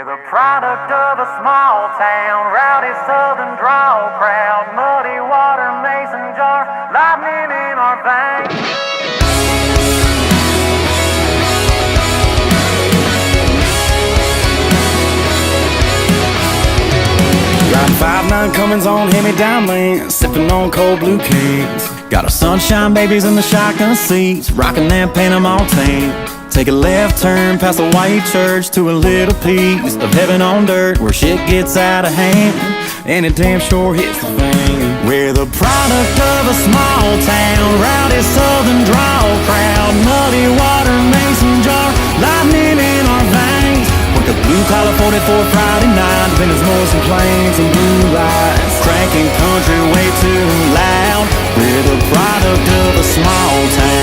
We're the product of a small town, rowdy southern drawl crowd, muddy water, mason jar, lightning in our veins. Riding 5-9 Cummins on hand-me-down lanes, sipping on cold blue cans. Got our sunshine babies in the shotgun seats, rocking that Panama tank. Take a left turn past the white church to a little piece of heaven on dirt, where shit gets out of hand and it damn sure hits the fan. We're the product of a small town, rowdy southern drawl crowd, muddy water, mason jar, lightning in our veins. Work a blue-collar 44 Friday night, Venice Morrison plains and blue lights, cranking country way too loud. We're the product of a small town.